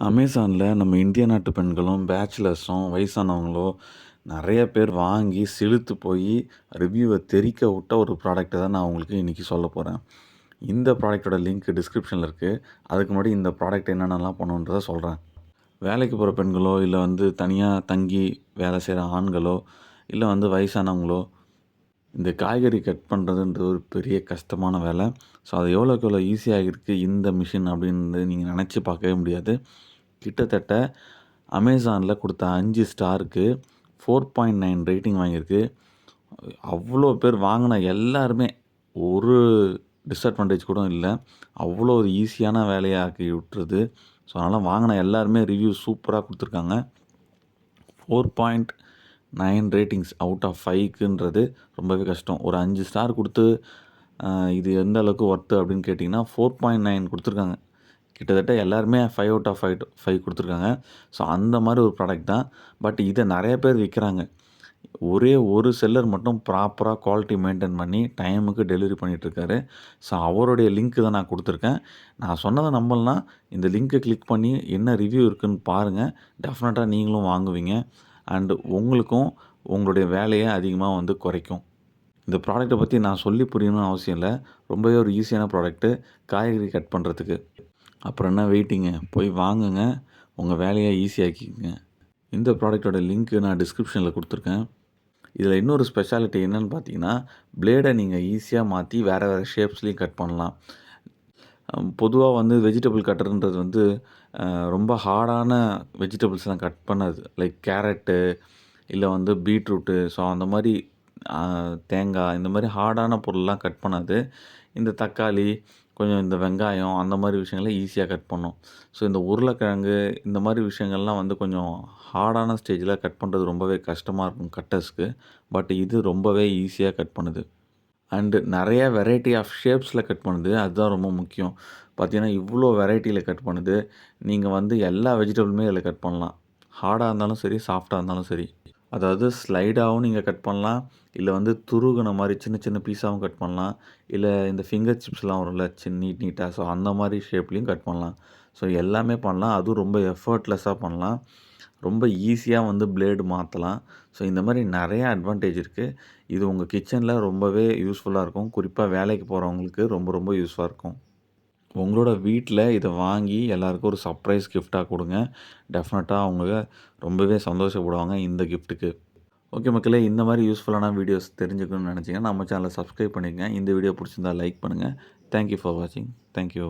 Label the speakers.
Speaker 1: அமேசானில் நம்ம இந்திய நாட்டு பெண்களும் பேச்சுலர்ஸும் வயசானவங்களோ நிறைய பேர் வாங்கி செலுத்து போய் ரிவ்யூவை தெறிக்க விட்ட ஒரு ப்ராடக்ட்டை தான் நான் உங்களுக்கு இன்றைக்கி சொல்ல போகிறேன். இந்த ப்ராடக்ட்டோட லிங்க் டிஸ்கிரிப்ஷனில் இருக்குது. அதுக்கு முன்னாடி இந்த ப்ராடக்ட் என்னென்னலாம் பண்ணுன்றதை சொல்கிறேன். வேலைக்கு போகிற பெண்களோ இல்லை தனியாக தங்கி வேலை செய்கிற ஆண்களோ இல்லை வயசானவங்களோ இந்த காய்கறி கட் பண்ணுறதுன்றது ஒரு பெரிய கஷ்டமான வேலை. ஸோ அது எவ்வளோக்கு எவ்வளோ ஈஸியாக இருக்குது இந்த மிஷின் அப்படின்னு நீங்கள் நினச்சி பார்க்கவே முடியாது. கிட்டத்தட்ட அமேசானில் கொடுத்த 5 ஸ்டாருக்கு 4.9 ரேட்டிங் வாங்கியிருக்கு. அவ்வளோ பேர் வாங்கின எல்லாருமே ஒரு டிஸ்அட்வான்டேஜ் கூட இல்லை. அவ்வளோ ஒரு ஈஸியான வேலையாக்கி விட்டுருது. ஸோ அதனால் வாங்கின எல்லாருமே ரிவ்யூ சூப்பராக கொடுத்துருக்காங்க. 4.9 ரேட்டிங்ஸ் அவுட் ஆஃப் 5க்குன்றது ரொம்பவே கஷ்டம். ஒரு 5 ஸ்டார் கொடுத்து இது எந்த அளவுக்கு ஒர்த்து அப்படின்னு கேட்டிங்கன்னா 4.9 கொடுத்துருக்காங்க. கிட்டத்தட்ட எல்லாருமே 5 அவுட் ஆஃப் 5 கொடுத்துருக்காங்க. ஸோ அந்த மாதிரி ஒரு ப்ராடக்ட் தான். பட் இதை நிறைய பேர் விற்கிறாங்க. ஒரே ஒரு செல்லர் மட்டும் ப்ராப்பராக குவாலிட்டி மெயின்டைன் பண்ணி டைமுக்கு டெலிவரி பண்ணிகிட்ருக்காரு. ஸோ அவருடைய லிங்க்கு தான் நான் கொடுத்துருக்கேன். நான் சொன்னதை நம்பலனா இந்த லிங்க்கை கிளிக் பண்ணி என்ன ரிவ்யூ இருக்குதுன்னு பாருங்கள். டெஃபினட்டாக நீங்களும் வாங்குவீங்க. அண்டு உங்களுக்கும் உங்களுடைய வேலையை அதிகமாக குறைக்கும். இந்த ப்ராடக்ட்டை பற்றி நான் சொல்லி புரியணும்னு அவசியம் இல்லை. ரொம்பவே ஒரு ஈஸியான ப்ராடக்ட்டு காய்கறி கட் பண்ணுறதுக்கு. அப்புறம் என்ன வெயிட்டிங்க, போய் வாங்குங்க, உங்கள் வேலையை ஈஸியாக்கிக்கங்க. இந்த ப்ராடக்ட்டோட லிங்க்கு நான் டிஸ்கிரிப்ஷனில் கொடுத்துருக்கேன். இதில் இன்னொரு ஸ்பெஷாலிட்டி என்னென்னு பார்த்தீங்கன்னா, பிளேடை நீங்கள் ஈஸியாக மாற்றி வேறு வேறு ஷேப்ஸ்லேயும் கட் பண்ணலாம். பொதுவாக வெஜிடபிள் கட்டர்ன்றது ரொம்ப ஹார்டான வெஜிடபிள்ஸ்லாம் கட் பண்ணாது. லைக் கேரட்டு இல்லை பீட்ரூட்டு, ஸோ அந்த மாதிரி தேங்காய் இந்த மாதிரி ஹார்டான பொருள்லாம் கட் பண்ணாது. இந்த தக்காளி, கொஞ்சம் இந்த வெங்காயம் அந்த மாதிரி விஷயங்கள ஈஸியாக கட் பண்ணும். ஸோ இந்த உருளைக்கிழங்கு இந்த மாதிரி விஷயங்கள்லாம் கொஞ்சம் ஹார்டான ஸ்டேஜில் கட் பண்ணுறது ரொம்பவே கஷ்டமாக இருக்கும் கட்டர்ஸ்க்கு. பட் இது ரொம்பவே ஈஸியாக கட் பண்ணுது. அண்டு நிறைய வெரைட்டி ஆஃப் ஷேப்ஸில் கட் பண்ணுது. அதுதான் ரொம்ப முக்கியம். பார்த்தீங்கன்னா இவ்வளோ வெரைட்டியில் கட் பண்ணுது. நீங்கள் எல்லா வெஜிடபிளுமே இதில் கட் பண்ணலாம். ஹார்டாக இருந்தாலும் சரி, சாஃப்டாக இருந்தாலும் சரி. அதாவது ஸ்லைடாகவும் நீங்கள் கட் பண்ணலாம். இல்லை துருகுன மாதிரி சின்ன சின்ன பீஸாகவும் கட் பண்ணலாம். இல்லை இந்த ஃபிங்கர் சிப்ஸ்லாம் வரும்ல நீட்டாக, ஸோ அந்த மாதிரி ஷேப்லேயும் கட் பண்ணலாம். ஸோ எல்லாமே பண்ணலாம். அதுவும் ரொம்ப எஃபர்ட்லெஸ்ஸாக பண்ணலாம். ரொம்ப ஈஸியாக பிளேடு மாற்றலாம். ஸோ இந்த மாதிரி நிறைய அட்வான்டேஜ் இருக்குது. இது உங்கள் கிச்சனில் ரொம்பவே யூஸ்ஃபுல்லாக இருக்கும். குறிப்பாக வேலைக்கு போகிறவங்களுக்கு ரொம்ப ரொம்ப யூஸ்ஃபுல்லாக இருக்கும். உங்களோட வீட்டில் இதை வாங்கி எல்லாருக்கும் ஒரு சர்ப்ரைஸ் கிஃப்ட்டாக கொடுங்க. டெஃபினட்டாக அவங்க ரொம்பவே சந்தோஷப்படுவாங்க இந்த கிஃப்ட்டுக்கு. ஓகே மக்களே, இந்த மாதிரி யூஸ்ஃபுல்லான வீடியோஸ் தெரிஞ்சுக்கணும்னு நினச்சிங்கன்னா நம்ம சேனலை சப்ஸ்கிரைப் பண்ணிக்கங்க. இந்த வீடியோ பிடிச்சிருந்தா லைக் பண்ணுங்கள். தேங்க்யூ ஃபார் வாட்சிங். தேங்க்யூ.